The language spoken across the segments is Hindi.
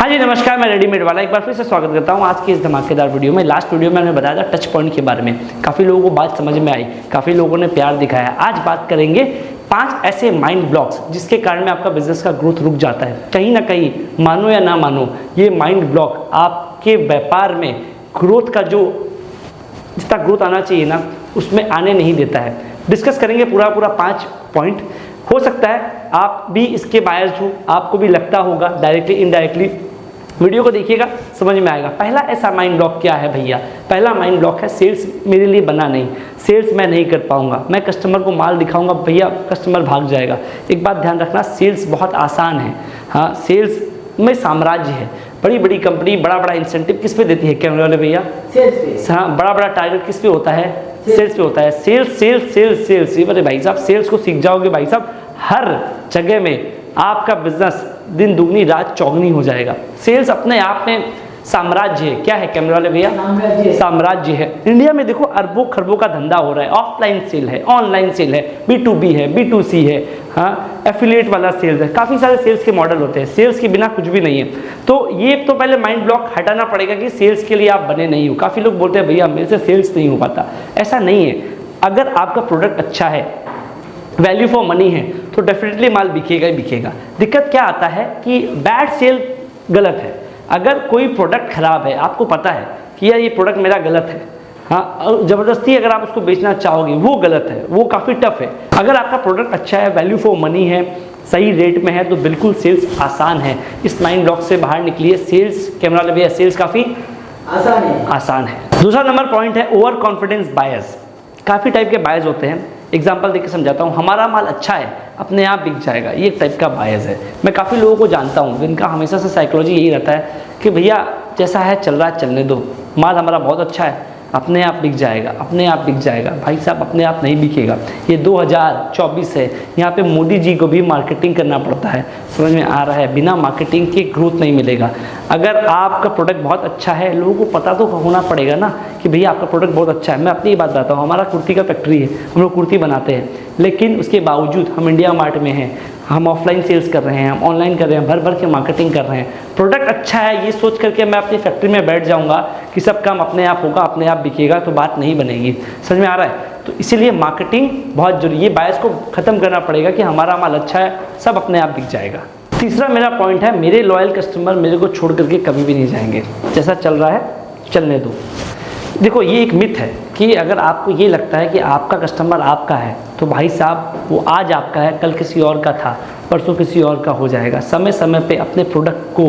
हाँ जी नमस्कार, मैं रेडीमेड वाला एक बार फिर से स्वागत करता हूँ आज की इस धमाकेदार वीडियो में। लास्ट वीडियो में मैंने बताया था टच पॉइंट के बारे में, काफ़ी लोगों को बात समझ में आई, काफ़ी लोगों ने प्यार दिखाया। आज बात करेंगे 5 ऐसे माइंड ब्लॉक्स जिसके कारण में आपका बिजनेस का ग्रोथ रुक जाता है। कहीं ना कहीं, मानो या ना मानो, ये माइंड ब्लॉक आपके व्यापार में ग्रोथ का जो जितना ग्रोथ आना चाहिए ना, उसमें आने नहीं देता है। डिस्कस करेंगे पूरा 5 पॉइंट। हो सकता है आप भी इसके बायस्ड हो, आपको भी लगता होगा डायरेक्टली इनडायरेक्टली। वीडियो को देखिएगा, समझ में आएगा। पहला ऐसा माइंड ब्लॉक क्या है भैया? पहला माइंड ब्लॉक है सेल्स मेरे लिए बना नहीं, सेल्स मैं नहीं कर पाऊंगा, मैं कस्टमर को माल दिखाऊंगा भैया कस्टमर भाग जाएगा। एक बात ध्यान रखना, सेल्स बहुत आसान है। हाँ, सेल्स में साम्राज्य है। बड़ी बड़ी कंपनी बड़ा इंसेंटिव किस पे देती है कैमरे वाले भैया? सेल्स पे। हाँ, बड़ा टारगेट किस पे होता है? सेल्स पे होता है। सेल्स। अरे भाई साहब, सेल्स को सीख जाओगे भाई साहब, हर जगह में आपका बिजनेस दिन दुगनी रात चौगनी हो जाएगा। सेल्स अपने आप में साम्राज्य है। क्या है कैमरे वाले भैया? साम्राज्य है। इंडिया में देखो अरबों खरबों का धंधा हो रहा है। ऑफलाइन सेल है, ऑनलाइन सेल है, B2B है, B2C है, हाँ, एफिलिएट वाला सेल्स है। काफ़ी सारे सेल्स के मॉडल होते हैं। सेल्स के बिना कुछ भी नहीं है। तो ये तो पहले माइंड ब्लॉक हटाना पड़ेगा कि सेल्स के लिए आप बने नहीं हो। काफ़ी लोग बोलते हैं भैया मेरे से सेल्स नहीं हो पाता। ऐसा नहीं है। अगर आपका प्रोडक्ट अच्छा है, वैल्यू फॉर मनी है, तो डेफिनेटली माल बिकेगा ही बिकेगा। दिक्कत क्या आता है कि बैड सेल गलत है। अगर कोई प्रोडक्ट खराब है, आपको पता है कि यार ये प्रोडक्ट मेरा गलत है, हाँ, ज़बरदस्ती अगर आप उसको बेचना चाहोगे वो गलत है, वो काफ़ी टफ है। अगर आपका प्रोडक्ट अच्छा है, वैल्यू फॉर मनी है, सही रेट में है, तो बिल्कुल सेल्स आसान है। इस माइंड ब्लॉक से बाहर निकलिए। सेल्स कैमरा लगे, सेल्स काफ़ी आसान है। दूसरा नंबर पॉइंट है ओवर कॉन्फिडेंस बायस। काफ़ी टाइप के बायस होते हैं। एग्जाम्पल देकर समझाता हूँ। हमारा माल अच्छा है, अपने आप बिक जाएगा, ये एक टाइप का बायस है। मैं काफ़ी लोगों को जानता हूँ जिनका हमेशा से साइकोलॉजी यही रहता है कि भैया जैसा है चल रहा है चलने दो, माल हमारा बहुत अच्छा है, अपने आप बिक जाएगा, अपने आप बिक जाएगा। भाई साहब अपने आप नहीं बिकेगा। ये 2024 है, यहाँ पे मोदी जी को भी मार्केटिंग करना पड़ता है। समझ में आ रहा है? बिना मार्केटिंग के ग्रोथ नहीं मिलेगा। अगर आपका प्रोडक्ट बहुत अच्छा है, लोगों को पता तो होना पड़ेगा ना कि भैया आपका प्रोडक्ट बहुत अच्छा है। मैं अपनी बात बताता हूँ, हमारा कुर्ती का फैक्ट्री है, हम लोग कुर्ती बनाते हैं, लेकिन उसके बावजूद हम इंडिया मार्ट में हैं, हम ऑफलाइन सेल्स कर रहे हैं, हम ऑनलाइन कर रहे हैं, भर के मार्केटिंग कर रहे हैं। प्रोडक्ट अच्छा है ये सोच करके मैं अपनी फैक्ट्री में बैठ जाऊंगा कि सब काम अपने आप होगा, अपने आप बिकेगा, तो बात नहीं बनेगी। समझ में आ रहा है? तो इसीलिए मार्केटिंग बहुत जरूरी है। ये बायस को ख़त्म करना पड़ेगा कि हमारा माल अच्छा है, सब अपने आप बिक जाएगा। तीसरा मेरा पॉइंट है, मेरे लॉयल कस्टमर मेरे को छोड़ करके कभी भी नहीं जाएंगे। जैसा चल रहा है चलने दो। देखो ये एक मिथ है कि अगर आपको ये लगता है कि आपका कस्टमर आपका है, तो भाई साहब वो आज आपका है, कल किसी और का था, परसों किसी और का हो जाएगा। समय समय पे अपने प्रोडक्ट को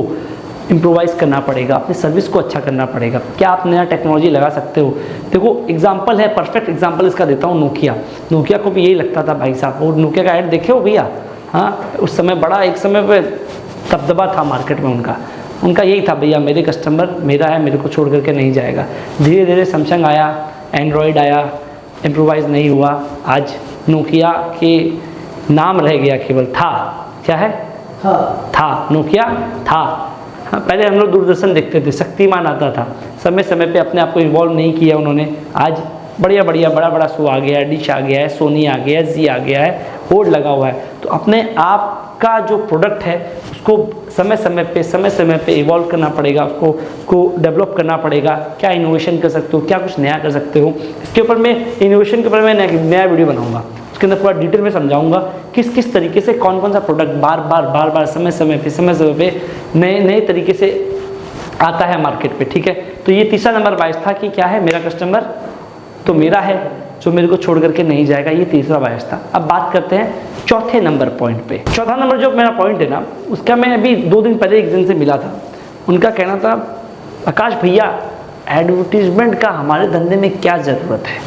इम्प्रोवाइज़ करना पड़ेगा, अपनी सर्विस को अच्छा करना पड़ेगा। क्या आप नया टेक्नोलॉजी लगा सकते हो? देखो एग्जांपल है, परफेक्ट एग्जांपल इसका देता हूँ, नोकिया को भी यही लगता था भाई साहब। और नोकिया का ऐड देखे हो भैया? हाँ, उस समय बड़ा एक समय पे दबदबा था मार्केट में उनका यही था भैया मेरे कस्टमर मेरा है, मेरे को छोड़ करके नहीं जाएगा। धीरे धीरे सैमसंग आया, एंड्रॉयड आया, इम्प्रोवाइज़ नहीं हुआ। आज नोकिया के नाम रह गया, केवल था। क्या है? था, नोकिया था। हाँ, पहले हम लोग दूरदर्शन देखते थे, शक्तिमान आता था। समय समय पे अपने आप को इन्वॉल्व नहीं किया उन्होंने। आज बढ़िया बड़ा शो आ गया है, डिश आ गया है, सोनी आ गया है, जी आ गया है, बोर्ड लगा हुआ है। तो अपने आप का जो प्रोडक्ट है उसको समय समय पे इवॉल्व करना पड़ेगा, उसको डेवलप करना पड़ेगा। क्या इनोवेशन कर सकते हो, क्या कुछ नया कर सकते हो, इसके ऊपर मैं इनोवेशन के ऊपर मैं नया वीडियो बनाऊंगा। उसके अंदर पूरा डिटेल में समझाऊंगा किस तरीके से कौन सा प्रोडक्ट बार समय समय पे नए तरीके से आता है मार्केट पे। ठीक है, तो ये तीसरा नंबर बायस था कि क्या है, मेरा कस्टमर तो मेरा है, जो मेरे को छोड़ करके नहीं जाएगा। ये तीसरा बायस था। अब बात करते हैं चौथे नंबर पॉइंट पे। चौथा नंबर जो मेरा पॉइंट है ना, उसका मैं अभी 2 दिन पहले एक जन से मिला था। उनका कहना था आकाश भैया एडवर्टीजमेंट का हमारे धंधे में क्या ज़रूरत है?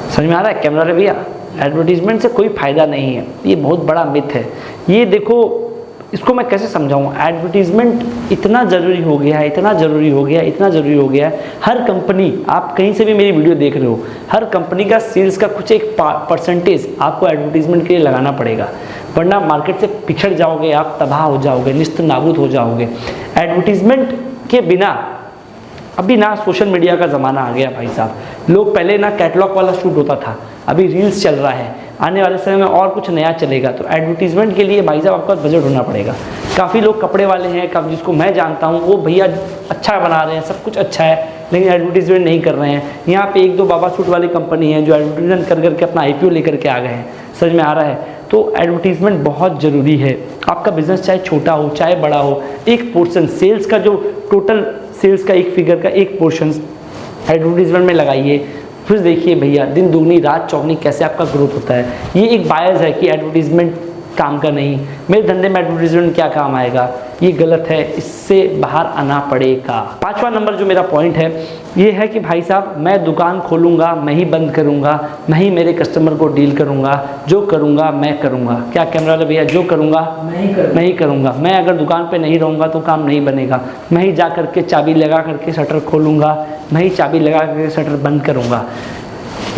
समझ में आ रहा है कैमरा रे भैया? एडवर्टीजमेंट से कोई फ़ायदा नहीं है, ये बहुत बड़ा मिथ है। ये देखो इसको मैं कैसे समझाऊँ? एडवर्टीजमेंट इतना ज़रूरी हो गया है। हर कंपनी, आप कहीं से भी मेरी वीडियो देख रहे हो, हर कंपनी का सेल्स का कुछ एक परसेंटेज आपको एडवर्टीजमेंट के लिए लगाना पड़ेगा, वरना मार्केट से पिछड़ जाओगे, आप तबाह हो जाओगे, निस्त नाबूद हो जाओगे। एडवर्टीजमेंट के बिना अभी ना सोशल मीडिया का ज़माना आ गया भाई साहब। लोग पहले ना कैटलॉग वाला शूट होता था, अभी रील्स चल रहा है, आने वाले समय में और कुछ नया चलेगा, तो एडवर्टीजमेंट के लिए भाई साहब आपका बजट होना पड़ेगा। काफ़ी लोग कपड़े वाले हैं, कब जिसको मैं जानता हूँ वो भैया अच्छा बना रहे हैं, सब कुछ अच्छा है, लेकिन एडवर्टीजमेंट नहीं कर रहे हैं। यहाँ पे एक दो बाबा सूट वाली कंपनी है जो एडवर्टीजमेंट कर करके अपना IPO लेकर के आ गए हैं, समझ में आ रहा है। तो एडवर्टीजमेंट बहुत ज़रूरी है। आपका बिजनेस चाहे छोटा हो चाहे बड़ा हो, एक पोर्शन सेल्स का, जो टोटल सेल्स का एक फिगर का एक पोर्शन एडवर्टीजमेंट में लगाइए, फिर देखिए भैया दिन दुगनी रात चौगनी कैसे आपका ग्रोथ होता है। ये एक बायस है कि एडवर्टीजमेंट काम का नहीं, मेरे धंधे में एडवर्टीजमेंट क्या काम आएगा, ये गलत है, इससे बाहर आना पड़ेगा। 5वां नंबर जो मेरा पॉइंट है ये है कि भाई साहब मैं दुकान खोलूँगा, मैं ही बंद करूँगा, मैं ही मेरे कस्टमर को डील करूँगा, जो करूँगा मैं करूँगा। क्या कैमरा वाले भैया, जो करूँगा मैं ही करूँगा। मैं अगर दुकान पे नहीं रहूँगा तो काम नहीं बनेगा। मैं ही जा करके चाबी लगा करके शटर खोलूँगा, मैं ही चाबी लगा करके शटर बंद करूँगा।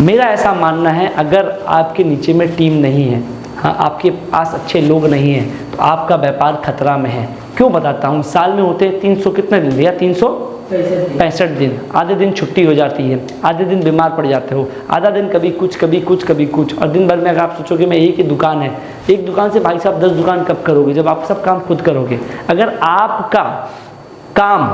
मेरा ऐसा मानना है, अगर आपके नीचे में टीम नहीं है, हाँ आपके पास अच्छे लोग नहीं हैं, तो आपका व्यापार खतरा में है। क्यों बताता हूँ, साल में होते हैं 300 कितने दिन भैया, 365 दिन। आधे दिन छुट्टी हो जाती है, आधे दिन बीमार पड़ जाते हो, आधा दिन कभी कुछ कभी कुछ कभी कुछ, और दिन भर में अगर आप सोचोगे मैं एक ही दुकान है, एक दुकान से भाई साहब 10 दुकान कब करोगे, जब आप सब काम खुद करोगे। अगर आपका काम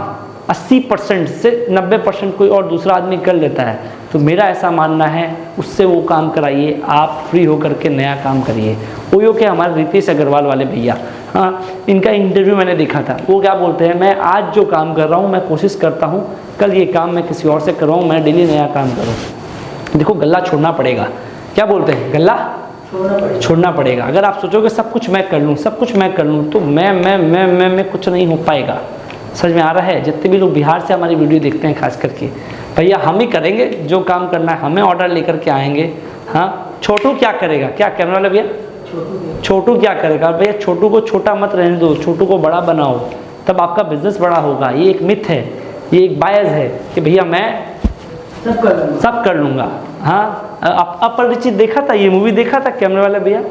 80% से 90% कोई और दूसरा आदमी कर लेता है, तो मेरा ऐसा मानना है उससे वो काम कराइए, आप फ्री होकर के नया काम करिए। ओयो के हमारे रितेश अग्रवाल वाले भैया, हाँ इनका इंटरव्यू मैंने देखा था, वो क्या बोलते हैं, मैं आज जो काम कर रहा हूँ मैं कोशिश करता हूँ कल ये काम मैं किसी और से करवाऊँ, मैं डेली नया काम करूँ। देखो गल्ला छोड़ना पड़ेगा, क्या बोलते हैं, गल्ला छोड़ना पड़ेगा। अगर आप सोचोगे सब कुछ मैं कर लूँ, सब कुछ मैं कर लूँ, तो मैं कुछ नहीं हो पाएगा। समझ में आ रहा है। जितने भी लोग बिहार से हमारी वीडियो देखते हैं खास करके, भैया हम ही करेंगे जो काम करना है, हमें ऑर्डर लेकर के आएंगे। हाँ छोटू क्या करेगा, क्या करने वाला भैया, छोटू क्या करेगा भैया, छोटू को छोटा मत रहने दो, छोटू को बड़ा बनाओ, तब आपका बिजनेस बड़ा होगा। ये एक मिथ है, ये एक बायस है कि भैया मैं सब कर लूँगा। हाँ अपरिचित देखा था, ये मूवी देखा था कैमरे वाला भैया,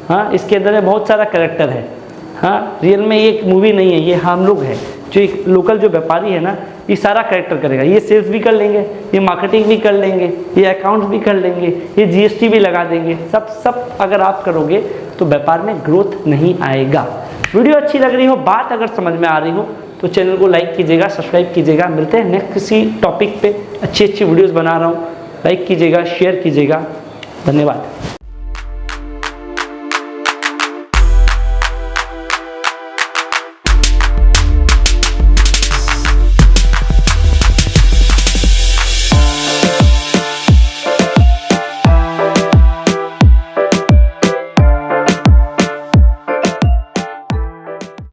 हाँ इसके अंदर में बहुत सारा कैरेक्टर है। हाँ रियल में ये एक मूवी नहीं है, ये हम लोग है। जो एक लोकल जो व्यापारी है ना, ये सारा कैरेक्टर करेगा, ये सेल्स भी कर लेंगे, ये मार्केटिंग भी कर लेंगे, ये अकाउंट्स भी कर लेंगे, ये GST भी लगा देंगे। सब अगर आप करोगे तो व्यापार में ग्रोथ नहीं आएगा। वीडियो अच्छी लग रही हो, बात अगर समझ में आ रही हो तो चैनल को लाइक कीजिएगा, सब्सक्राइब कीजिएगा। मिलते हैं नेक्स्ट किसी टॉपिक पे, अच्छी वीडियोज़ बना रहा हूँ, लाइक कीजिएगा, शेयर कीजिएगा। धन्यवाद।